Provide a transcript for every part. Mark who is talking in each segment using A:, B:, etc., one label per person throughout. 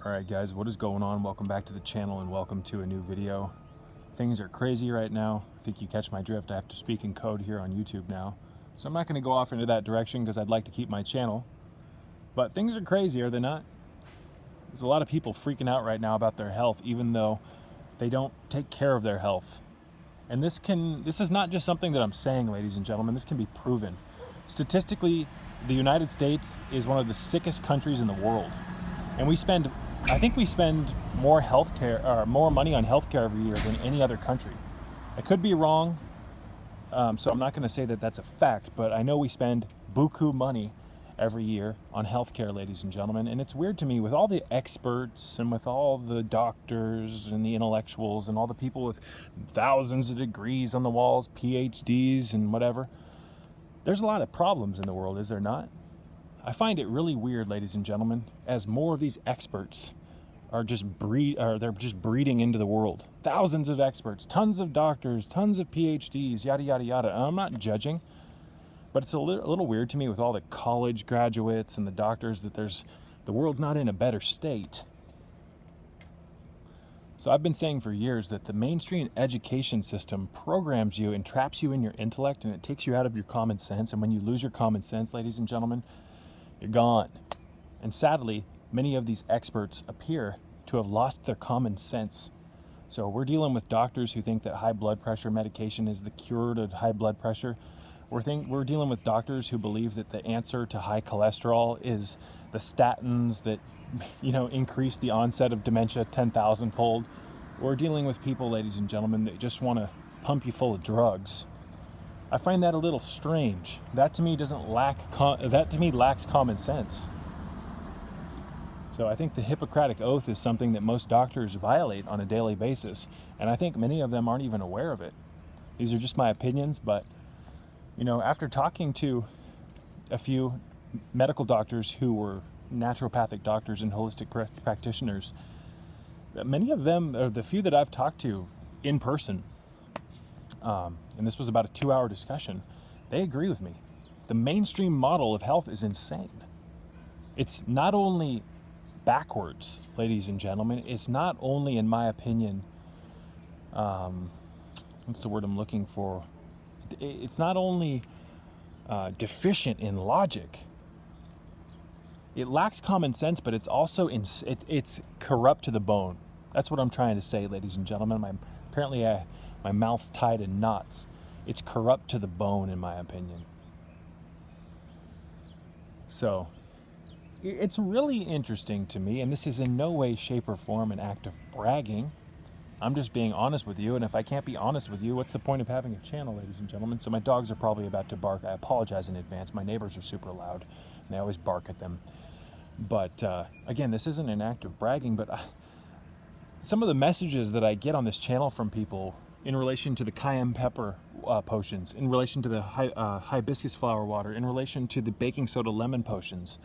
A: Alright guys, what is going on? Welcome back to the channel and welcome to a new video. Things are crazy right now. I think you catch my drift. I have to speak in code here on YouTube now. So I'm not going to go off into that direction because I'd like to keep my channel. But things are crazy, are they not? There's a lot of people freaking out right now about their health even though they don't take care of their health. And this is not just something that I'm saying, ladies and gentlemen. This can be proven. Statistically, the United States is one of the sickest countries in the world. And I think we spend more money on healthcare every year than any other country. I could be wrong, so I'm not going to say that that's a fact, but I know we spend buku money every year on healthcare, ladies and gentlemen. And it's weird to me, with all the experts and with all the doctors and the intellectuals and all the people with thousands of degrees on the walls, PhDs and whatever, there's a lot of problems in the world, is there not? I find it really weird, ladies and gentlemen, as more of these experts are they're just breeding into the world. Thousands of experts, tons of doctors, tons of PhDs, yada, yada, yada. And I'm not judging, but it's a little weird to me with all the college graduates and the doctors that the world's not in a better state. So I've been saying for years that the mainstream education system programs you and traps you in your intellect, and it takes you out of your common sense. And when you lose your common sense, ladies and gentlemen, you're gone. And sadly, many of these experts appear to have lost their common sense. So we're dealing with doctors who think that high blood pressure medication is the cure to high blood pressure. We're dealing with doctors who believe that the answer to high cholesterol is the statins that, increase the onset of dementia 10,000-fold. We're dealing with people, ladies and gentlemen, that just want to pump you full of drugs. I find that a little strange. That to me lacks common sense. So I think the Hippocratic Oath is something that most doctors violate on a daily basis, and I think many of them aren't even aware of it. These are just my opinions, but after talking to a few medical doctors who were naturopathic doctors and holistic practitioners, many of them, or the few that I've talked to in person, and this was about a 2-hour discussion, they agree with me. The mainstream model of health is insane. It's not only backwards, ladies and gentlemen, it's not only, in my opinion, what's the word I'm looking for? It's not only deficient in logic, it lacks common sense, but it's also it's corrupt to the bone. That's what I'm trying to say, ladies and gentlemen. Apparently my mouth's tied in knots. It's corrupt to the bone, in my opinion. So it's really interesting to me, and this is in no way, shape, or form an act of bragging. I'm just being honest with you, and if I can't be honest with you, what's the point of having a channel, ladies and gentlemen? So my dogs are probably about to bark. I apologize in advance. My neighbors are super loud, and I always bark at them. But again, this isn't an act of bragging, but some of the messages that I get on this channel from people in relation to the cayenne pepper potions, in relation to the hibiscus flower water, in relation to the baking soda lemon potions,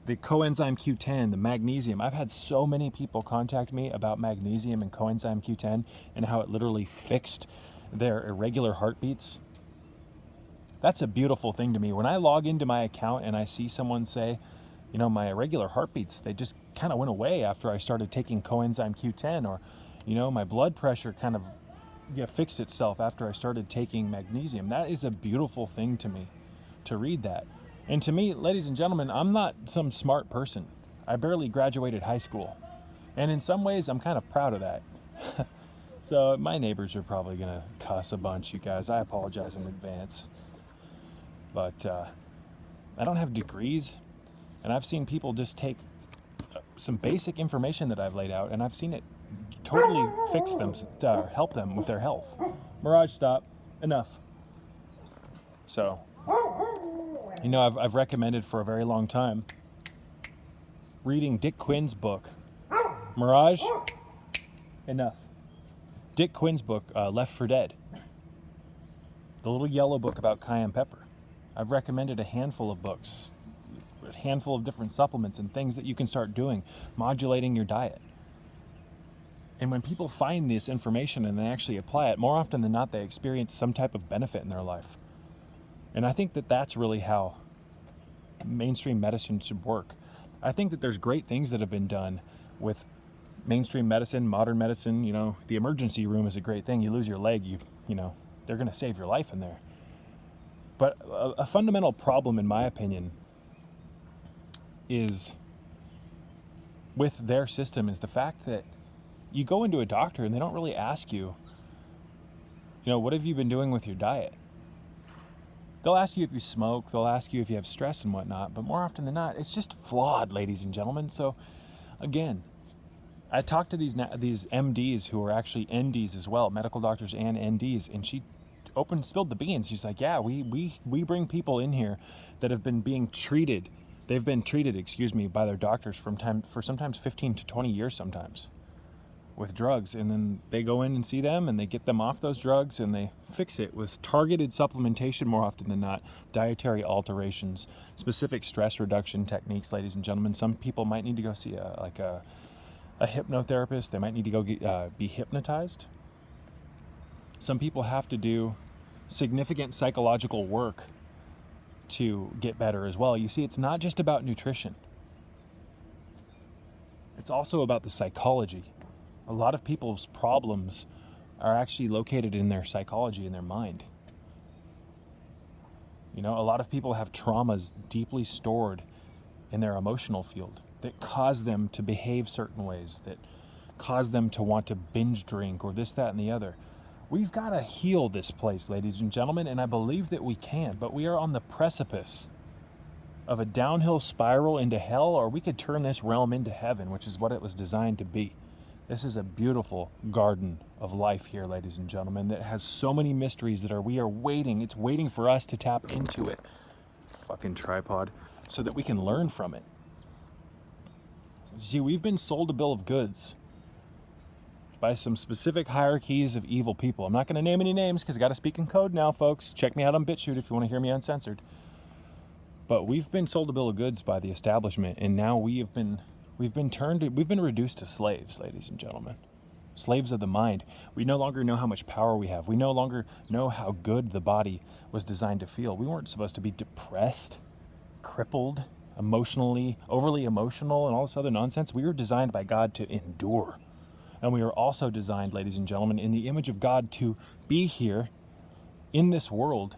A: the coenzyme Q10, the magnesium. I've had so many people contact me about magnesium and coenzyme Q10 and how it literally fixed their irregular heartbeats. That's a beautiful thing to me. When I log into my account and I see someone say, my irregular heartbeats, they just kind of went away after I started taking coenzyme Q10, or, my blood pressure kind of fixed itself after I started taking magnesium. That is a beautiful thing to me, to read that. And to me, ladies and gentlemen, I'm not some smart person. I barely graduated high school. And in some ways, I'm kind of proud of that. So my neighbors are probably going to cuss a bunch, you guys. I apologize in advance. But I don't have degrees. And I've seen people just take some basic information that I've laid out, and I've seen it totally fix them, help them with their health. Mirage, stop. Enough. So, I've recommended for a very long time reading Dick Quinn's book. Mirage, enough. Dick Quinn's book, Left for Dead. The little yellow book about cayenne pepper. I've recommended a handful of books, a handful of different supplements and things that you can start doing, modulating your diet. And when people find this information and they actually apply it, more often than not, they experience some type of benefit in their life. And I think that that's really how mainstream medicine should work. I think that there's great things that have been done with mainstream medicine, modern medicine. You know, the emergency room is a great thing. You lose your leg, you know, they're going to save your life in there. But a fundamental problem, in my opinion, is with their system is the fact that you go into a doctor and they don't really ask you, you know, what have you been doing with your diet? They'll ask you if you smoke, they'll ask you if you have stress and whatnot, but more often than not, it's just flawed, ladies and gentlemen. So, again, I talked to these MDs who are actually NDs as well, medical doctors and NDs, and she spilled the beans. She's like, yeah, we bring people in here that have been being treated. They've been treated, by their doctors for sometimes 15 to 20 years sometimes with drugs. And then they go in and see them and they get them off those drugs and they fix it with targeted supplementation more often than not, dietary alterations, specific stress reduction techniques, ladies and gentlemen. Some people might need to go see a hypnotherapist. They might need to go be hypnotized. Some people have to do significant psychological work to get better as well. You see, it's not just about nutrition. It's also about the psychology. A lot of people's problems are actually located in their psychology, in their mind. You know, a lot of people have traumas deeply stored in their emotional field that cause them to behave certain ways, that cause them to want to binge drink or this, that, and the other. We've got to heal this place, ladies and gentlemen, and I believe that we can, but we are on the precipice of a downhill spiral into hell, or we could turn this realm into heaven, which is what it was designed to be. This is a beautiful garden of life here, ladies and gentlemen, that has so many mysteries that we are waiting. It's waiting for us to tap into it. Fucking tripod. So that we can learn from it. See, we've been sold a bill of goods by some specific hierarchies of evil people. I'm not going to name any names because I got to speak in code now, folks. Check me out on BitChute if you want to hear me uncensored. But we've been sold a bill of goods by the establishment, and now we've been reduced to slaves, ladies and gentlemen. Slaves of the mind. We no longer know how much power we have. We no longer know how good the body was designed to feel. We weren't supposed to be depressed, crippled, emotionally, overly emotional, and all this other nonsense. We were designed by God to endure. And we are also designed, ladies and gentlemen, in the image of God to be here in this world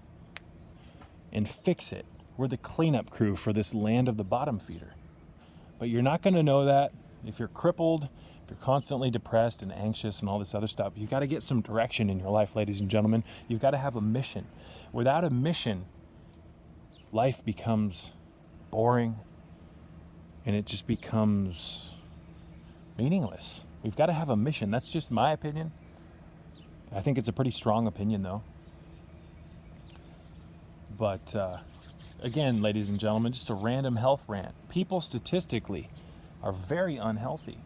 A: and fix it. We're the cleanup crew for this land of the bottom feeder. But you're not going to know that if you're crippled, if you're constantly depressed and anxious and all this other stuff. You've got to get some direction in your life, ladies and gentlemen. You've got to have a mission. Without a mission, life becomes boring and it just becomes meaningless. We've got to have a mission. That's just my opinion. I think it's a pretty strong opinion, though. But again, ladies and gentlemen, just a random health rant. People statistically are very unhealthy.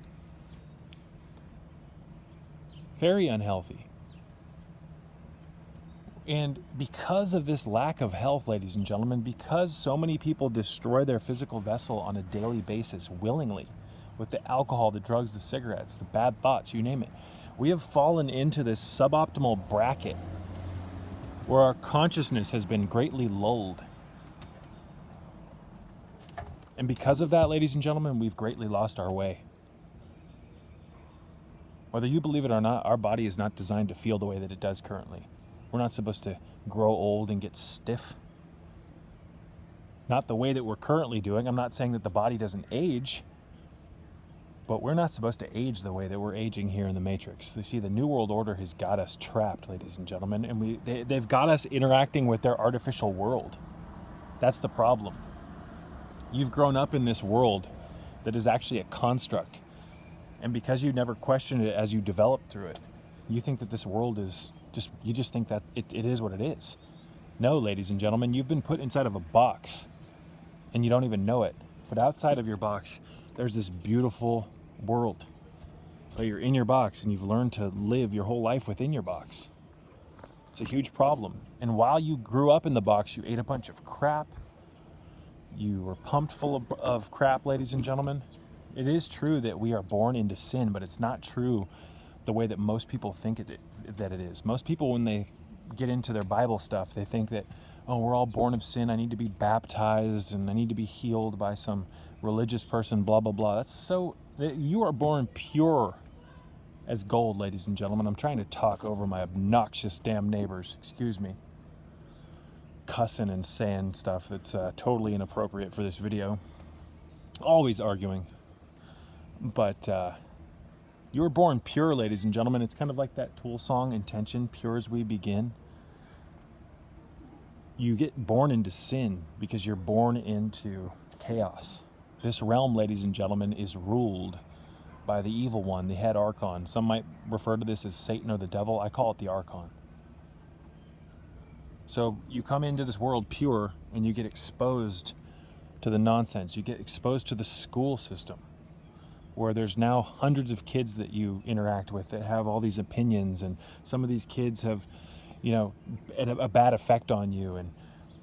A: Very unhealthy. And because of this lack of health, ladies and gentlemen, because so many people destroy their physical vessel on a daily basis willingly, with the alcohol, the drugs, the cigarettes, the bad thoughts, you name it, we have fallen into this suboptimal bracket where our consciousness has been greatly lulled. And because of that, ladies and gentlemen, we've greatly lost our way. Whether you believe it or not, our body is not designed to feel the way that it does currently. We're not supposed to grow old and get stiff. Not the way that we're currently doing. I'm not saying that the body doesn't age, but we're not supposed to age the way that we're aging here in the Matrix. You see, the New World Order has got us trapped, ladies and gentlemen, and they've got us interacting with their artificial world. That's the problem. You've grown up in this world that is actually a construct, and because you never questioned it as you developed through it, you think that this world is you just think that it is what it is. No, ladies and gentlemen, you've been put inside of a box, and you don't even know it. But outside of your box, there's this beautiful world. But you're in your box, and you've learned to live your whole life within your box. It's a huge problem. And while you grew up in the box, you ate a bunch of crap. You were pumped full of crap, ladies and gentlemen. It is true that we are born into sin, but it's not true the way that most people think that it is. Most people, when they get into their Bible stuff, they think that, oh, we're all born of sin. I need to be baptized and I need to be healed by some religious person, blah, blah, blah. That's so You are born pure as gold, ladies and gentlemen. I'm trying to talk over my obnoxious damn neighbors. Excuse me. Cussing and saying stuff that's totally inappropriate for this video. Always arguing. But you were born pure, ladies and gentlemen. It's kind of like that Tool song, Intention, Pure as We Begin. You get born into sin because you're born into chaos. This realm, ladies and gentlemen, is ruled by the evil one, the head archon. Some might refer to this as Satan or the devil. I call it the archon. So you come into this world pure and you get exposed to the nonsense. You get exposed to the school system where there's now hundreds of kids that you interact with that have all these opinions, and some of these kids have, a bad effect on you, and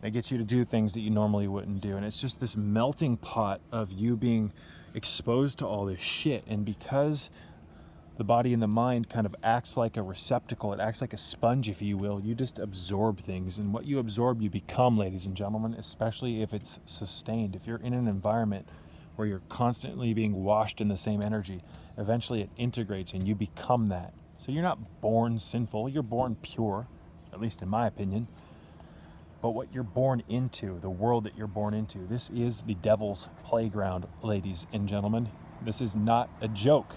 A: they get you to do things that you normally wouldn't do. And it's just this melting pot of you being exposed to all this shit. And because the body and the mind kind of acts like a receptacle, it acts like a sponge, if you will, you just absorb things. And what you absorb, you become, ladies and gentlemen, especially if it's sustained. If you're in an environment where you're constantly being washed in the same energy, eventually it integrates and you become that. So you're not born sinful, you're born pure, at least in my opinion. But what you're born into, the world that you're born into, this is the devil's playground, ladies and gentlemen. This is not a joke.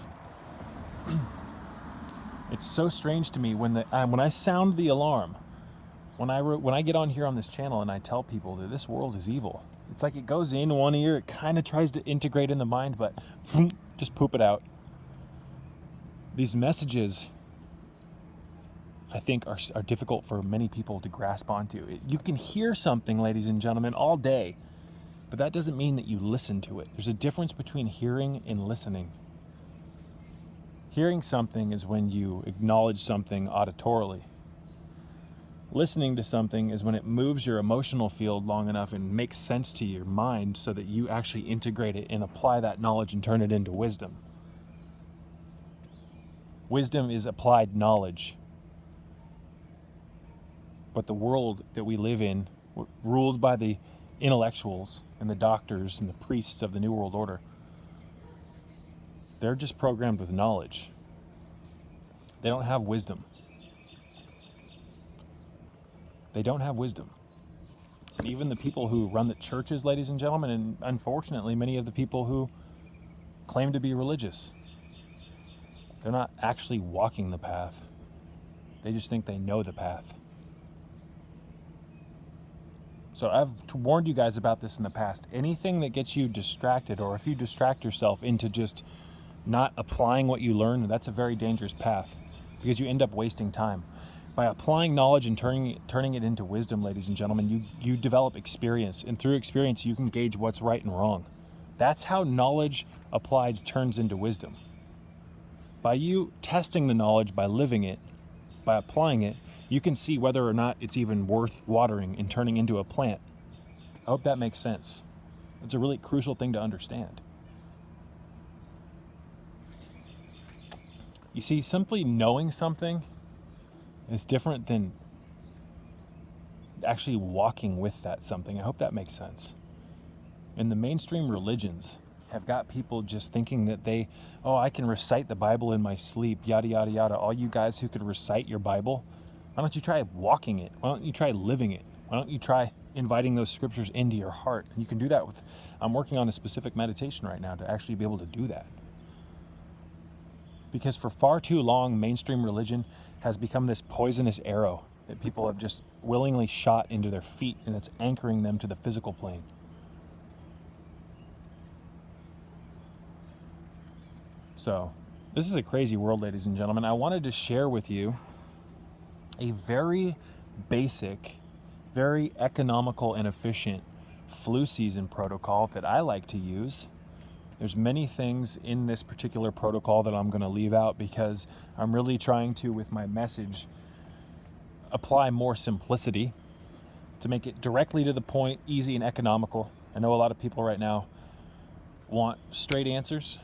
A: It's so strange to me when I sound the alarm, when I get on here on this channel and I tell people that this world is evil. It's like it goes in one ear, it kind of tries to integrate in the mind, but just poop it out. These messages, I think, are difficult for many people to grasp onto. You can hear something, ladies and gentlemen, all day, but that doesn't mean that you listen to it. There's a difference between hearing and listening. Hearing something is when you acknowledge something auditorily. Listening to something is when it moves your emotional field long enough and makes sense to your mind so that you actually integrate it and apply that knowledge and turn it into wisdom. Wisdom is applied knowledge. But the world that we live in, ruled by the intellectuals and the doctors and the priests of the New World Order, they're just programmed with knowledge. They don't have wisdom. They don't have wisdom. And even the people who run the churches, ladies and gentlemen, and unfortunately many of the people who claim to be religious, they're not actually walking the path. They just think they know the path. So I've warned you guys about this in the past. Anything that gets you distracted, or if you distract yourself into just not applying what you learn, that's a very dangerous path because you end up wasting time. By applying knowledge and turning it into wisdom, ladies and gentlemen, you develop experience. And through experience, you can gauge what's right and wrong. That's how knowledge applied turns into wisdom. By you testing the knowledge, by living it, by applying it, you can see whether or not it's even worth watering and turning into a plant. I hope that makes sense. It's a really crucial thing to understand. You see, simply knowing something is different than actually walking with that something. I hope that makes sense. And the mainstream religions have got people just thinking that I can recite the Bible in my sleep, yada, yada, yada. All you guys who could recite your Bible, why don't you try walking it? Why don't you try living it? Why don't you try inviting those scriptures into your heart? And you can do that I'm working on a specific meditation right now to actually be able to do that. Because for far too long, mainstream religion has become this poisonous arrow that people have just willingly shot into their feet, and it's anchoring them to the physical plane. So, this is a crazy world, ladies and gentlemen. I wanted to share with you a very basic, very economical and efficient flu season protocol that I like to use. There's many things in this particular protocol that I'm going to leave out because I'm really trying to, with my message, apply more simplicity to make it directly to the point, easy and economical. I know a lot of people right now want straight answers,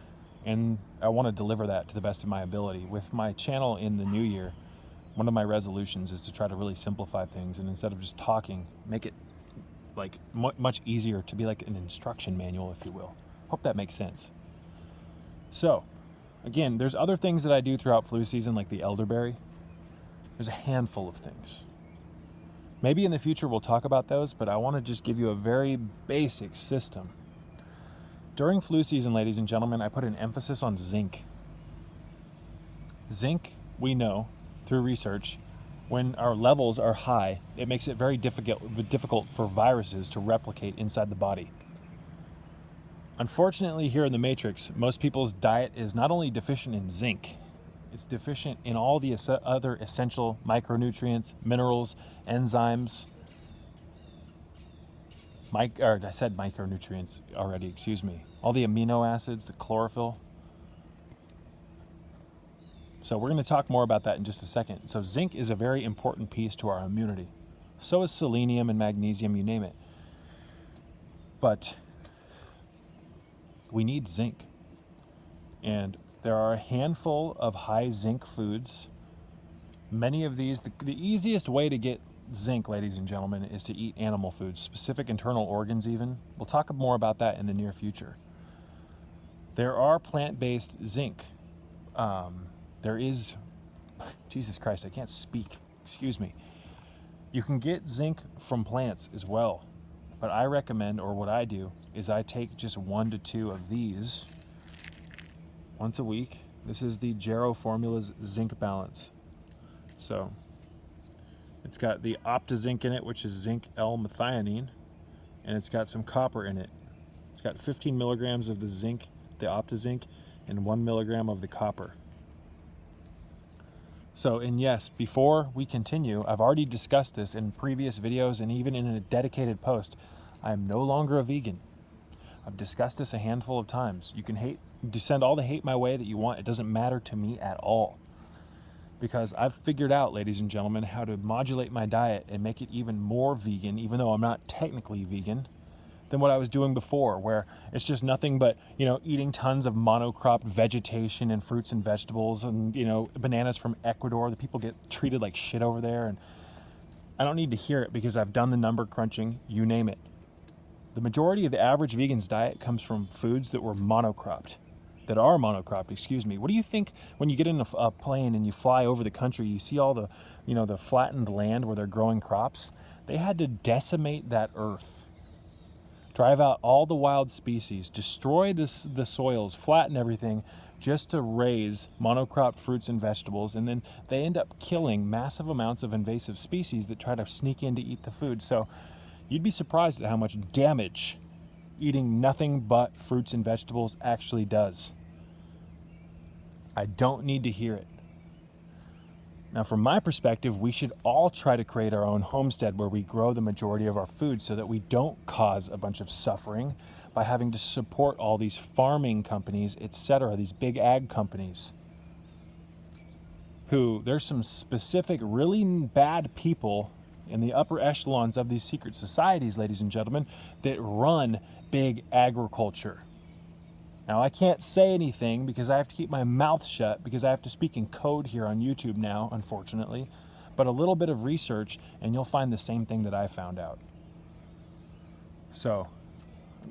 A: and I want to deliver that to the best of my ability. With my channel in the new year, one of my resolutions is to try to really simplify things, and instead of just talking, make it like much easier, to be like an instruction manual, if you will. Hope that makes sense. So, again, there's other things that I do throughout flu season, like the elderberry. There's a handful of things. Maybe in the future we'll talk about those, but I want to just give you a very basic system. During flu season, ladies and gentlemen, I put an emphasis on zinc. Zinc, we know through research, when our levels are high, it makes it very difficult for viruses to replicate inside the body. Unfortunately, here in the Matrix, most people's diet is not only deficient in zinc, it's deficient in all the other essential micronutrients, minerals, enzymes. I said micronutrients already, excuse me. All the amino acids, the chlorophyll. So we're going to talk more about that in just a second. So zinc is a very important piece to our immunity. So is selenium and magnesium, you name it. But we need zinc. And there are a handful of high zinc foods. Many of these, the easiest way to get zinc, ladies and gentlemen, is to eat animal foods, specific internal organs even. We'll talk more about that in the near future. There are plant-based zinc. There is, Jesus Christ, I can't speak, excuse me. You can get zinc from plants as well. But I recommend, or what I do, is I take just 1 to 2 of these once a week. This is the Jarrow Formula's Zinc Balance. So it's got the OptiZinc in it, which is zinc L-methionine, and it's got some copper in it. It's got 15 milligrams of the zinc, the OptiZinc, and 1 milligram of the copper. So, and yes, before we continue, I've already discussed this in previous videos and even in a dedicated post. I am no longer a vegan. I've discussed this a handful of times. You can send all the hate my way that you want. It doesn't matter to me at all. Because I've figured out, ladies and gentlemen, how to modulate my diet and make it even more vegan, even though I'm not technically vegan, than what I was doing before, where it's just nothing but, eating tons of monocropped vegetation and fruits and vegetables and, bananas from Ecuador. The people get treated like shit over there. And I don't need to hear it because I've done the number crunching, you name it. The majority of the average vegan's diet comes from foods that are monocropped. What do you think when you get in a plane and you fly over the country, you see all the, the flattened land where they're growing crops? They had to decimate that earth, drive out all the wild species, destroy the soils, flatten everything just to raise monocropped fruits and vegetables. And then they end up killing massive amounts of invasive species that try to sneak in to eat the food. So you'd be surprised at how much damage eating nothing but fruits and vegetables actually does. I don't need to hear it. Now, from my perspective, we should all try to create our own homestead where we grow the majority of our food so that we don't cause a bunch of suffering by having to support all these farming companies, etc., these big ag companies. There's some specific, really bad people in the upper echelons of these secret societies, ladies and gentlemen, that run big agriculture. Now, I can't say anything because I have to keep my mouth shut because I have to speak in code here on YouTube now, unfortunately. But a little bit of research and you'll find the same thing that I found out. So,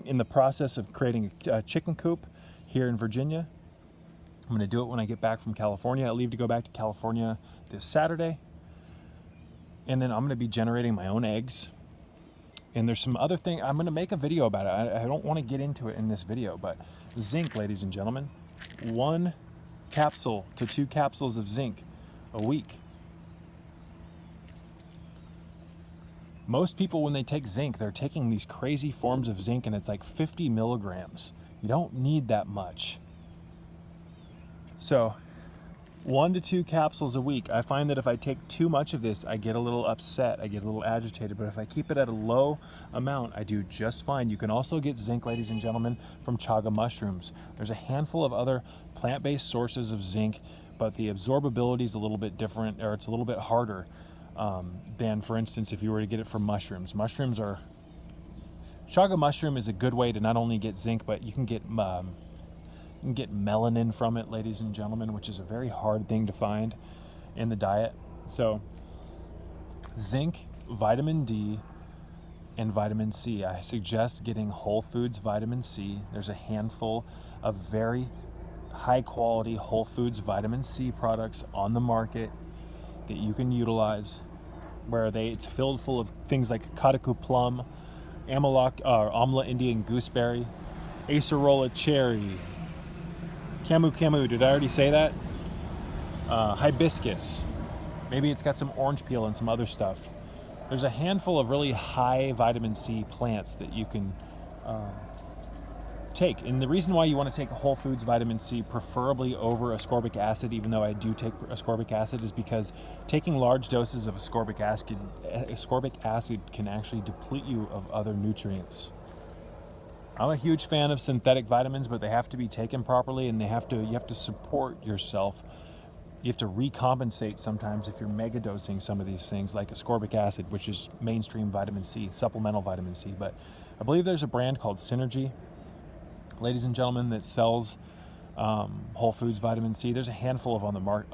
A: in the process of creating a chicken coop here in Virginia, I'm going to do it when I get back from California. I leave to go back to California this Saturday. And then I'm going to be generating my own eggs. And there's some other thing. I'm going to make a video about it. I don't want to get into it in this video, but zinc, ladies and gentlemen, 1 capsule to 2 capsules of zinc a week. Most people, when they take zinc, they're taking these crazy forms of zinc, and it's like 50 milligrams. You don't need that much. So 1 to 2 capsules a week. I find that if I take too much of this, I get a little upset, I get a little agitated, but if I keep it at a low amount, I do just fine. You can also get zinc, ladies and gentlemen, from chaga mushrooms. There's a handful of other plant-based sources of zinc, but the absorbability is a little bit different, or it's a little bit harder than, for instance, if you were to get it from mushrooms. Chaga mushroom is a good way to not only get zinc, but you can get melanin from it, ladies and gentlemen, which is a very hard thing to find in the diet. So zinc, vitamin D, and vitamin C. I suggest getting Whole Foods vitamin C. There's a handful of very high quality Whole Foods vitamin C products on the market that you can utilize, where it's filled full of things like Kataku plum, Amla Indian gooseberry, Acerola cherry, Camu, did I already say that? Hibiscus. Maybe it's got some orange peel and some other stuff. There's a handful of really high vitamin C plants that you can take. And the reason why you want to take Whole Foods vitamin C preferably over ascorbic acid, even though I do take ascorbic acid, is because taking large doses of ascorbic acid can actually deplete you of other nutrients. I'm a huge fan of synthetic vitamins, but they have to be taken properly, and you have to support yourself. You have to recompensate sometimes if you're megadosing some of these things, like ascorbic acid, which is mainstream vitamin C, supplemental vitamin C. But I believe there's a brand called Synergy, ladies and gentlemen, that sells Whole Foods vitamin C. There's a handful of on the market.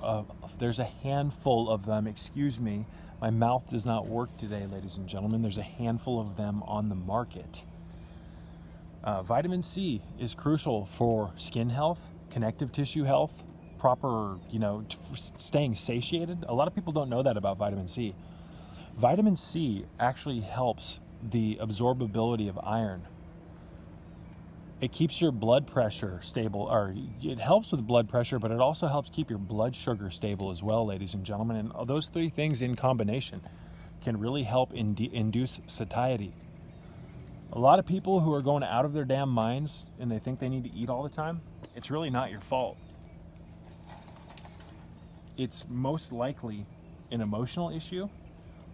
A: There's a handful of them. Excuse me, my mouth does not work today, ladies and gentlemen. There's a handful of them on the market. Vitamin C is crucial for skin health, connective tissue health, proper, staying satiated. A lot of people don't know that about vitamin C. Vitamin C actually helps the absorbability of iron. It keeps your blood pressure stable, or it helps with blood pressure, but it also helps keep your blood sugar stable as well, ladies and gentlemen. And those three things in combination can really help induce satiety. A lot of people who are going out of their damn minds and they think they need to eat all the time, it's really not your fault. It's most likely an emotional issue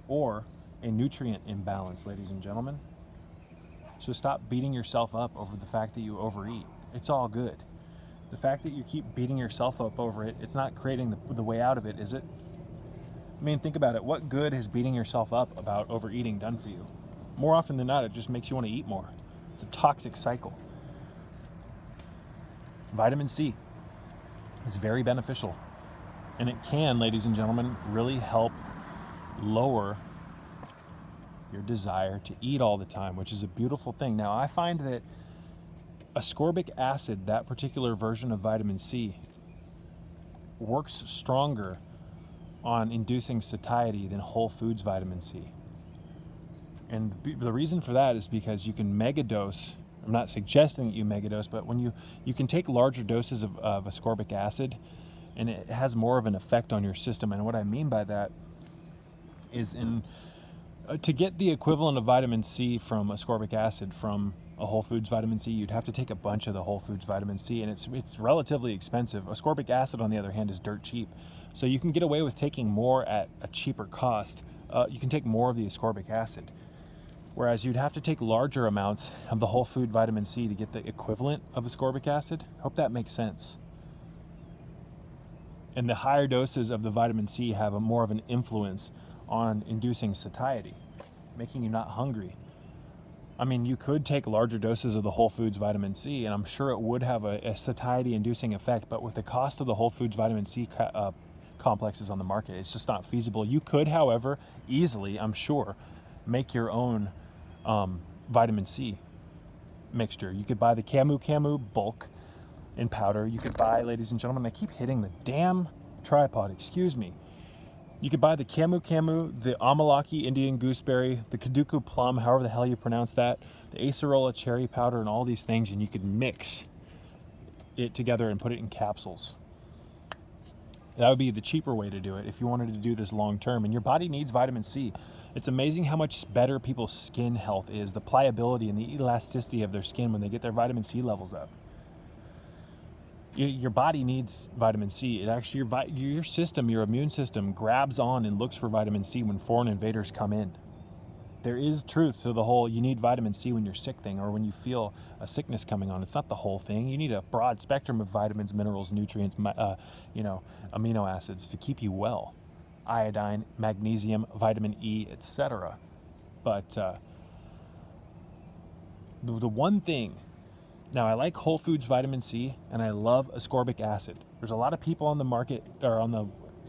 A: or a nutrient imbalance, ladies and gentlemen. So stop beating yourself up over the fact that you overeat. It's all good. The fact that you keep beating yourself up over it, it's not creating the way out of it, is it? I mean, think about it. What good has beating yourself up about overeating done for you? More often than not, it just makes you want to eat more. It's a toxic cycle. Vitamin C is very beneficial. And it can, ladies and gentlemen, really help lower your desire to eat all the time, which is a beautiful thing. Now, I find that ascorbic acid, that particular version of vitamin C, works stronger on inducing satiety than Whole Foods vitamin C. And the reason for that is because you can megadose. I'm not suggesting that you megadose, but when you can take larger doses of ascorbic acid, and it has more of an effect on your system. And what I mean by that is to get the equivalent of vitamin C from ascorbic acid from a Whole Foods vitamin C, you'd have to take a bunch of the Whole Foods vitamin C, and it's relatively expensive. Ascorbic acid, on the other hand, is dirt cheap. So you can get away with taking more at a cheaper cost. You can take more of the ascorbic acid. Whereas you'd have to take larger amounts of the whole food vitamin C to get the equivalent of ascorbic acid. Hope that makes sense. And the higher doses of the vitamin C have more of an influence on inducing satiety, making you not hungry. I mean, you could take larger doses of the Whole Foods vitamin C, and I'm sure it would have a satiety-inducing effect, but with the cost of the Whole Foods vitamin C complexes on the market, it's just not feasible. You could, however, easily, I'm sure, make your own vitamin C mixture. You could buy the Camu bulk in powder. You could buy, ladies and gentlemen, I keep hitting the damn tripod, excuse me. You could buy the Camu, the Amalaki Indian gooseberry, the Kaduku plum, however the hell you pronounce that, the Acerola cherry powder, and all these things, and you could mix it together and put it in capsules. That would be the cheaper way to do it if you wanted to do this long term. And your body needs vitamin C. It's amazing how much better people's skin health is, the pliability and the elasticity of their skin when they get their vitamin C levels up. Your body needs vitamin C. It actually, your system, your immune system, grabs on and looks for vitamin C when foreign invaders come in. There is truth to the whole you need vitamin C when you're sick thing, or when you feel a sickness coming on. It's not the whole thing. You need a broad spectrum of vitamins, minerals, nutrients, amino acids to keep you well. Iodine, magnesium, vitamin E, etc. But the one thing, now I like Whole Foods vitamin C and I love ascorbic acid. There's a lot of people on the market or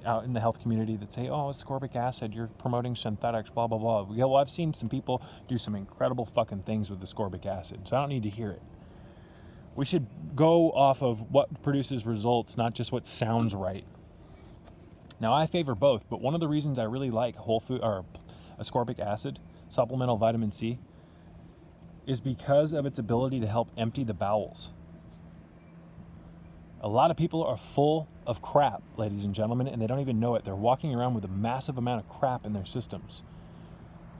A: out in the health community that say, oh, ascorbic acid, you're promoting synthetics, blah, blah, blah. Yeah, well, I've seen some people do some incredible fucking things with ascorbic acid, so I don't need to hear it. We should go off of what produces results, not just what sounds right. Now, I favor both, but one of the reasons I really like whole food or ascorbic acid, supplemental vitamin C, is because of its ability to help empty the bowels. A lot of people are full of crap, ladies and gentlemen, and they don't even know it. They're walking around with a massive amount of crap in their systems.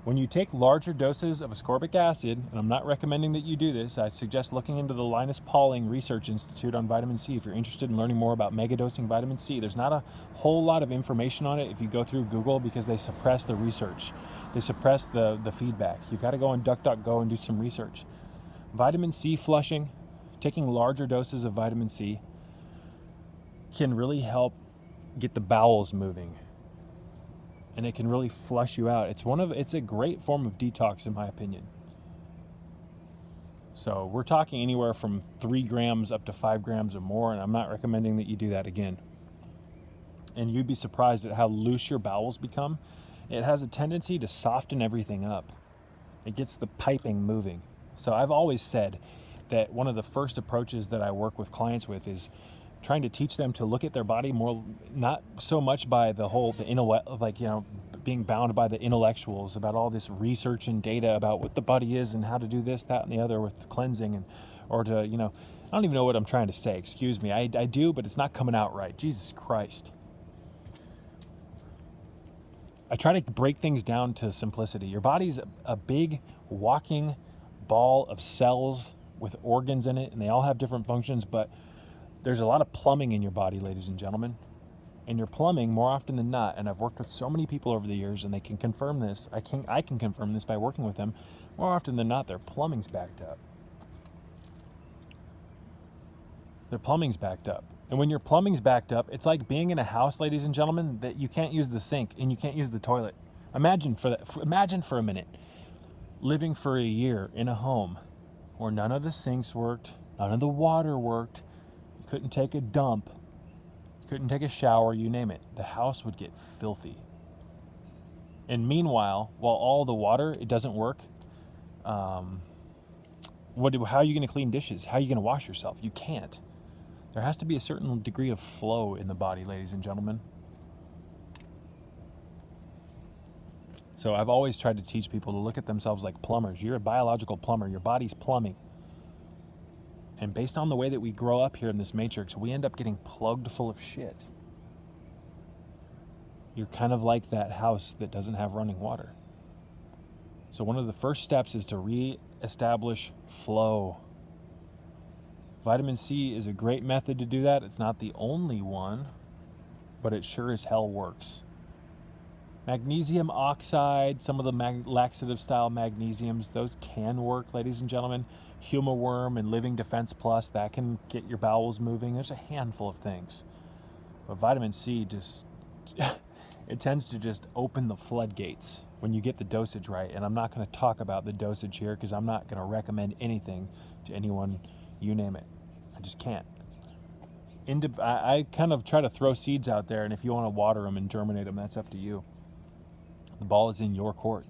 A: When you take larger doses of ascorbic acid, and I'm not recommending that you do this, I suggest looking into the Linus Pauling Research Institute on vitamin C if you're interested in learning more about megadosing vitamin C. There's not a whole lot of information on it if you go through Google because they suppress the research. They suppress the feedback. You've got to go on DuckDuckGo and do some research. Vitamin C flushing, taking larger doses of vitamin C, can really help get the bowels moving. And it can really flush you out. It's a great form of detox in my opinion. So we're talking anywhere from 3 grams up to 5 grams or more, and I'm not recommending that you do that again. And you'd be surprised at how loose your bowels become. It has a tendency to soften everything up. It gets the piping moving. So I've always said that one of the first approaches that I work with clients with is trying to teach them to look at their body more, not so much by being bound by the intellectuals about all this research and data about what the body is and how to do this, that, and the other with cleansing, I don't even know what I'm trying to say. Excuse me. I do, but it's not coming out right. Jesus Christ. I try to break things down to simplicity. Your body's a big walking ball of cells with organs in it, and they all have different functions, but there's a lot of plumbing in your body, ladies and gentlemen. And your plumbing, more often than not, and I've worked with so many people over the years, and they can confirm this. I can confirm this by working with them. More often than not, their plumbing's backed up. Their plumbing's backed up. And when your plumbing's backed up, it's like being in a house, ladies and gentlemen, that you can't use the sink and you can't use the toilet. Imagine for a minute living for a year in a home where none of the sinks worked, none of the water worked. Couldn't take a dump, couldn't take a shower, you name it. The house would get filthy. And meanwhile, while all the water, it doesn't work, how are you going to clean dishes? How are you going to wash yourself? You can't. There has to be a certain degree of flow in the body, ladies and gentlemen. So I've always tried to teach people to look at themselves like plumbers. You're a biological plumber. Your body's plumbing. And based on the way that we grow up here in this matrix, we end up getting plugged full of shit. You're kind of like that house that doesn't have running water. So one of the first steps is to re-establish flow. Vitamin C is a great method to do that. It's not the only one, but it sure as hell works. Magnesium oxide, some of the laxative style magnesiums, those can work, ladies and gentlemen. Humaworm and Living Defense Plus, that can get your bowels moving. There's a handful of things. But vitamin C it tends to just open the floodgates when you get the dosage right. And I'm not going to talk about the dosage here because I'm not going to recommend anything to anyone, you name it. I just can't. I kind of try to throw seeds out there, and if you want to water them and germinate them, that's up to you. The ball is in your court.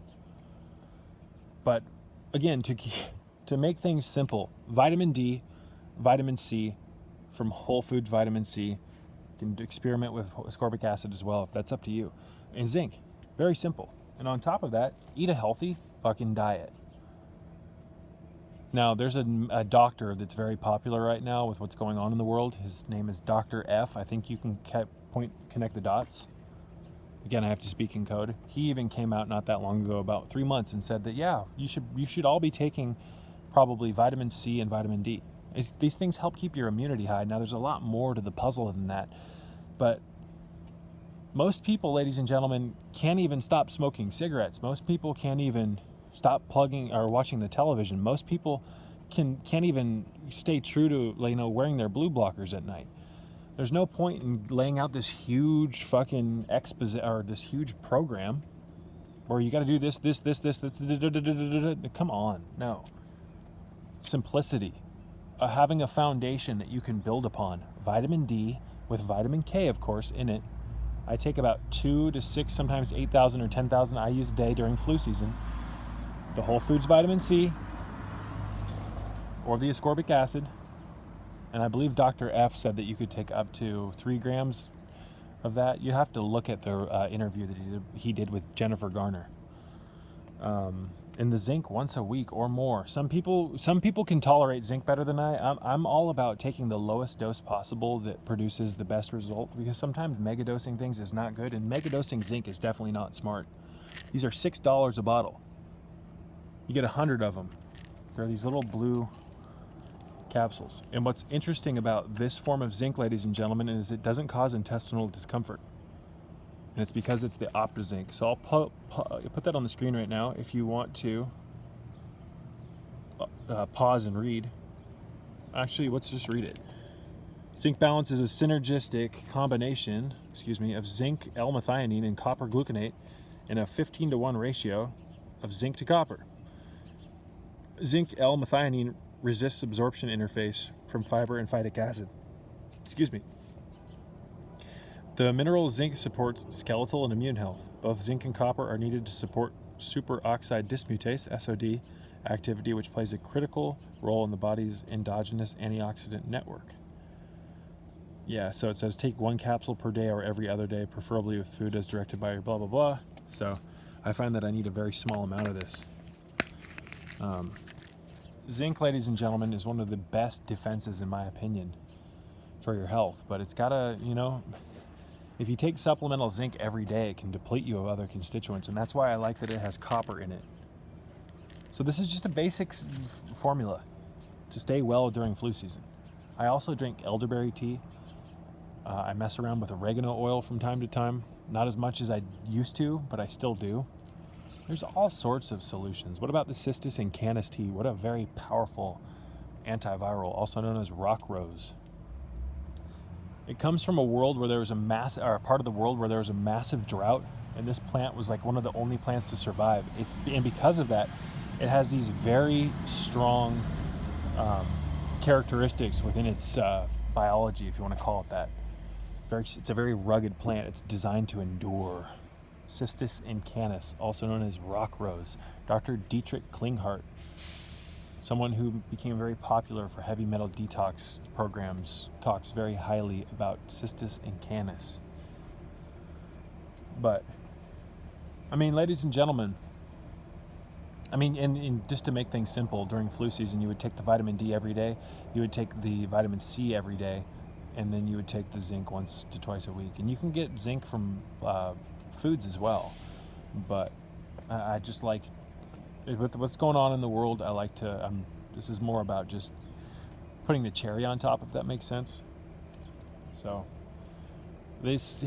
A: But again, to make things simple, vitamin D, vitamin C, from Whole Foods Vitamin C. You can experiment with ascorbic acid as well if that's up to you. And zinc, very simple. And on top of that, eat a healthy fucking diet. Now, there's a doctor that's very popular right now with what's going on in the world. His name is Dr. F. I think you can connect the dots. Again, I have to speak in code. He even came out not that long ago, about 3 months, and said that, yeah, you should all be taking probably vitamin C and vitamin D. These things help keep your immunity high. Now, there's a lot more to the puzzle than that. But most people, ladies and gentlemen, can't even stop smoking cigarettes. Most people can't even stop plugging or watching the television. Most people can't even stay true to, wearing their blue blockers at night. There's no point in laying out this huge fucking this huge program where you got to do this. Come on, no. Simplicity. Having a foundation that you can build upon. Vitamin D with vitamin K, of course, in it. I take about 2 to 6, sometimes 8,000 or 10,000 IUs a day during flu season. The Whole Foods Vitamin C or the ascorbic acid. And I believe Dr. F said that you could take up to 3 grams of that. You have to look at the interview that he did with Jennifer Garner. And the zinc once a week or more. Some people can tolerate zinc better than I'm all about taking the lowest dose possible that produces the best result, because sometimes megadosing things is not good, and megadosing zinc is definitely not smart. These are $6 a bottle. You get 100 of them. They're these little blue capsules. And what's interesting about this form of zinc, ladies and gentlemen, is it doesn't cause intestinal discomfort. And it's because it's the OptiZinc. So I'll put that on the screen right now if you want to pause and read. Actually, let's just read it. Zinc balance is a synergistic combination, of zinc L-methionine and copper gluconate in a 15-to-1 ratio of zinc to copper. Zinc L-methionine resists absorption interface from fiber and phytic acid. The mineral zinc supports skeletal and immune health. Both zinc and copper are needed to support superoxide dismutase, SOD, activity, which plays a critical role in the body's endogenous antioxidant network. Yeah, so it says take 1 capsule per day or every other day, preferably with food as directed by your blah, blah, blah. So I find that I need a very small amount of this. Zinc, ladies and gentlemen, is one of the best defenses, in my opinion, for your health. But it's got to, if you take supplemental zinc every day, it can deplete you of other constituents, and that's why I like that it has copper in it. So this is just a basic formula to stay well during flu season. I also drink elderberry tea. I mess around with oregano oil from time to time. Not as much as I used to, but I still do. There's all sorts of solutions. What about the cistus and canis tea? What a very powerful antiviral, also known as rock rose. It comes from a world where there was a part of the world where there was a massive drought, and this plant was like one of the only plants to survive. And because of that, it has these very strong characteristics within its biology, if you want to call it that. It's a very rugged plant. It's designed to endure. Cistus and canis, also known as rock rose. Dr. Dietrich Klinghardt, someone who became very popular for heavy metal detox programs, talks very highly about cistus and canis. But, ladies and gentlemen, and just to make things simple, during flu season, you would take the vitamin D every day, you would take the vitamin C every day, and then you would take the zinc once to twice a week. And you can get zinc from foods as well. But I just like, with what's going on in the world, I like to, this is more about just putting the cherry on top, if that makes sense. So,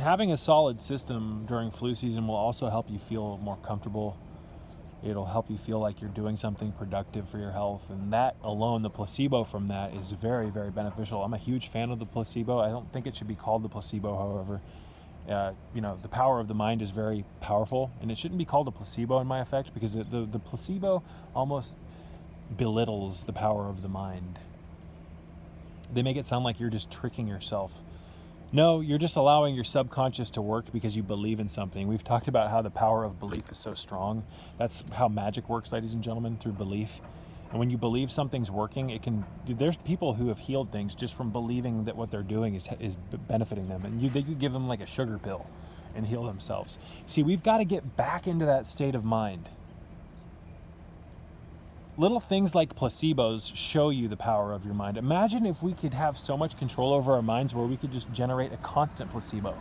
A: having a solid system during flu season will also help you feel more comfortable. It'll help you feel like you're doing something productive for your health, and that alone, the placebo from that, is very, very beneficial. I'm a huge fan of the placebo. I don't think it should be called the placebo, however. The power of the mind is very powerful, and it shouldn't be called a placebo in my effect, because the placebo almost belittles the power of the mind. They make it sound like you're just tricking yourself. No, you're just allowing your subconscious to work because you believe in something. We've talked about how the power of belief is so strong. That's how magic works, ladies and gentlemen, through belief. And when you believe something's working, there's people who have healed things just from believing that what they're doing is benefiting them. And you could give them like a sugar pill and heal themselves. See, we've got to get back into that state of mind. Little things like placebos show you the power of your mind. Imagine if we could have so much control over our minds where we could just generate a constant placebo.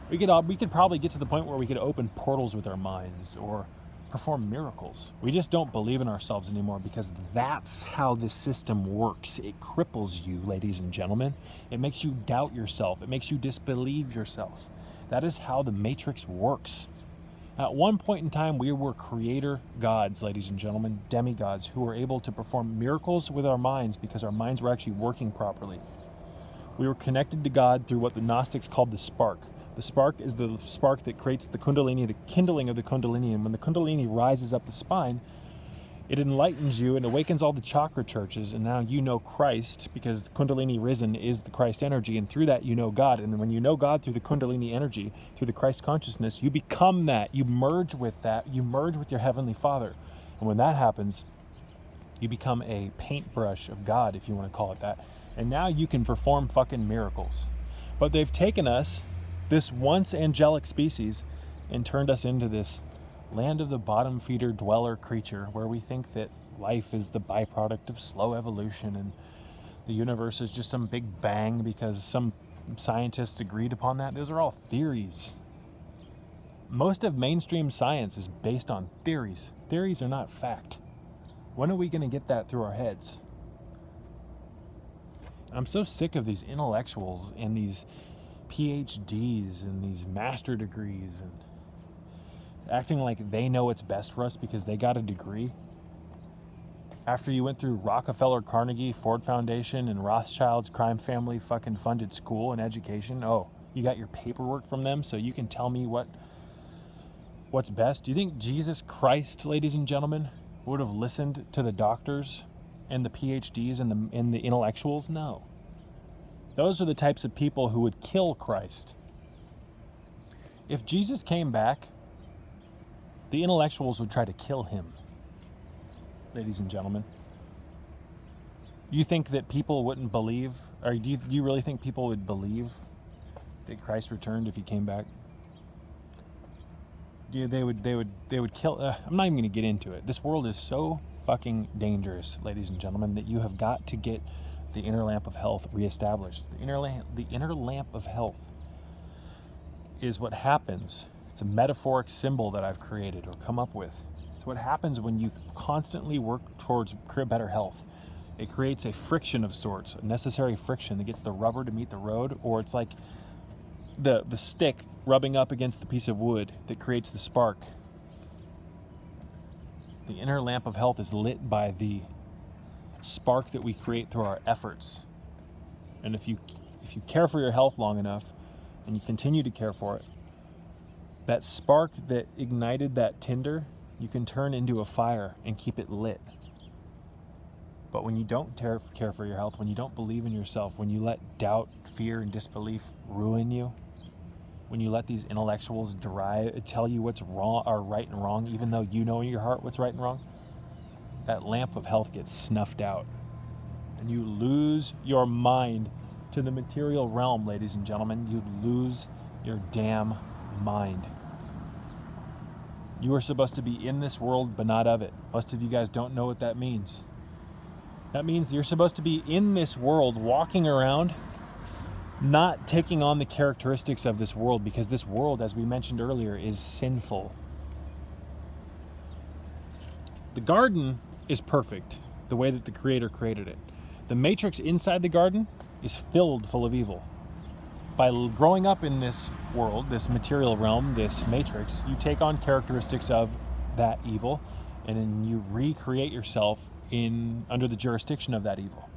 A: We could probably get to the point where we could open portals with our minds or perform miracles. We just don't believe in ourselves anymore, because that's how this system works. It cripples you, ladies and gentlemen. It makes you doubt yourself. It makes you disbelieve yourself. That is how the Matrix works. At one point in time, we were creator gods, ladies and gentlemen, demigods, who were able to perform miracles with our minds because our minds were actually working properly. We were connected to God through what the Gnostics called the spark. The spark is the spark that creates the kundalini, the kindling of the kundalini. And when the kundalini rises up the spine, it enlightens you and awakens all the chakra churches. And now you know Christ, because kundalini risen is the Christ energy. And through that, you know God. And then when you know God through the kundalini energy, through the Christ consciousness, you become that. You merge with that. You merge with your Heavenly Father. And when that happens, you become a paintbrush of God, if you want to call it that. And now you can perform fucking miracles. But they've taken us, this once angelic species, and turned us into this land of the bottom feeder dweller creature where we think that life is the byproduct of slow evolution and the universe is just some big bang because some scientists agreed upon that. Those are all theories. Most of mainstream science is based on theories. Theories are not fact. When are we going to get that through our heads? I'm so sick of these intellectuals and these PhDs and these master degrees and acting like they know what's best for us because they got a degree. After you went through Rockefeller, Carnegie, Ford Foundation, and Rothschild's crime family fucking funded school and education, oh, you got your paperwork from them so you can tell me what's best? Do you think Jesus Christ, ladies and gentlemen, would have listened to the doctors and the PhDs and the intellectuals? No. Those are the types of people who would kill Christ. If Jesus came back, the intellectuals would try to kill him. Ladies and gentlemen, you think that people wouldn't believe, or do you really think people would believe that Christ returned if he came back? They would kill. I'm not even going to get into it. This world is so fucking dangerous, ladies and gentlemen, that you have got to get the inner lamp of health reestablished. The inner lamp of health is what happens. It's a metaphoric symbol that I've created or come up with. It's what happens when you constantly work towards better health. It creates a friction of sorts, a necessary friction that gets the rubber to meet the road, or it's like the stick rubbing up against the piece of wood that creates the spark. The inner lamp of health is lit by the spark that we create through our efforts. And if you care for your health long enough and you continue to care for it, that spark that ignited that tinder, you can turn into a fire and keep it lit. But when you don't care for your health, when you don't believe in yourself, when you let doubt, fear, and disbelief ruin you, when you let these intellectuals tell you what's wrong or right and wrong, even though you know in your heart what's right and wrong, that lamp of health gets snuffed out. And you lose your mind to the material realm, ladies and gentlemen. You lose your damn mind. You are supposed to be in this world, but not of it. Most of you guys don't know what that means. That means you're supposed to be in this world, walking around, not taking on the characteristics of this world, because this world, as we mentioned earlier, is sinful. The garden is perfect, the way that the Creator created it. The matrix inside the garden is filled full of evil. By growing up in this world, this material realm, this matrix, you take on characteristics of that evil, and then you recreate yourself under the jurisdiction of that evil.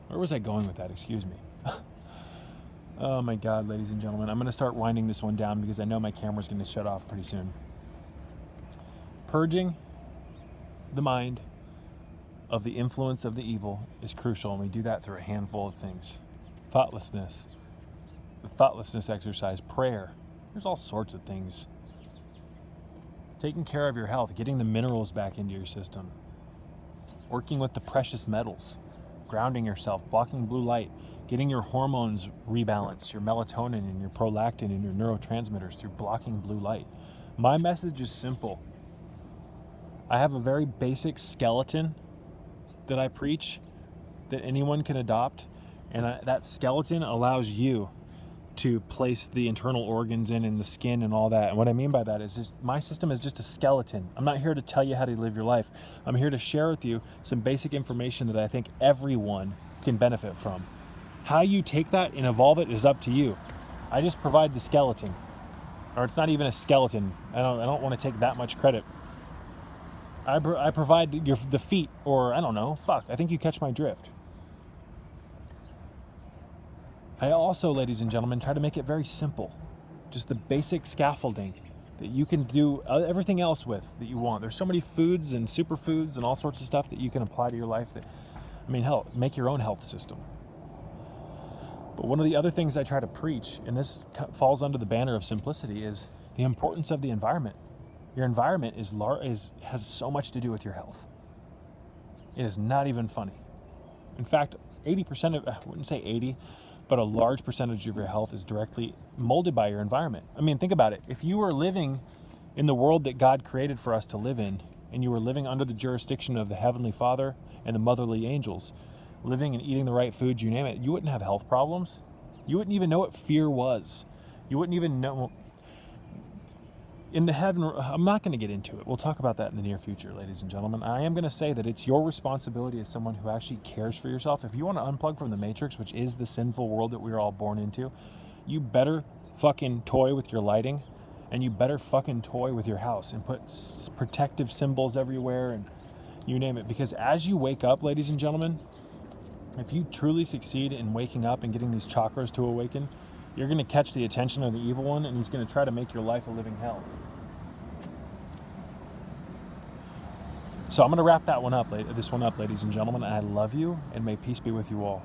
A: Where was I going with that? Excuse me. Oh my God, ladies and gentlemen. I'm going to start winding this one down because I know my camera's going to shut off pretty soon. Purging the mind of the influence of the evil is crucial, and we do that through a handful of things. Thoughtlessness, the thoughtlessness exercise, prayer. There's all sorts of things. Taking care of your health, getting the minerals back into your system, working with the precious metals, grounding yourself, blocking blue light, getting your hormones rebalanced, your melatonin and your prolactin and your neurotransmitters through blocking blue light. My message is simple. I have a very basic skeleton that I preach that anyone can adopt, and that skeleton allows you to place the internal organs in and the skin and all that. And what I mean by that is just, my system is just a skeleton. I'm not here to tell you how to live your life. I'm here to share with you some basic information that I think everyone can benefit from. How you take that and evolve it is up to you. I just provide the skeleton, or it's not even a skeleton. I don't want to take that much credit. I provide the feet, or I don't know. Fuck, I think you catch my drift. I also, ladies and gentlemen, try to make it very simple. Just the basic scaffolding that you can do everything else with that you want. There's so many foods and superfoods and all sorts of stuff that you can apply to your life that, hell, make your own health system. But one of the other things I try to preach, and this falls under the banner of simplicity, is the importance of the environment. Your environment has so much to do with your health. It is not even funny. In fact, 80% of, I wouldn't say 80, but a large percentage of your health is directly molded by your environment. I mean, think about it. If you were living in the world that God created for us to live in, and you were living under the jurisdiction of the Heavenly Father and the motherly angels, living and eating the right foods, you name it, you wouldn't have health problems. You wouldn't even know what fear was. You wouldn't even know. In the heaven, I'm not going to get into it. We'll talk about that in the near future, ladies and gentlemen. I am going to say that it's your responsibility as someone who actually cares for yourself. If you want to unplug from the matrix, which is the sinful world that we are all born into, you better fucking toy with your lighting, and you better fucking toy with your house and put protective symbols everywhere and you name it. Because as you wake up, ladies and gentlemen, if you truly succeed in waking up and getting these chakras to awaken, you're going to catch the attention of the evil one, and he's going to try to make your life a living hell. So I'm going to wrap this one up, ladies and gentlemen. I love you, and may peace be with you all.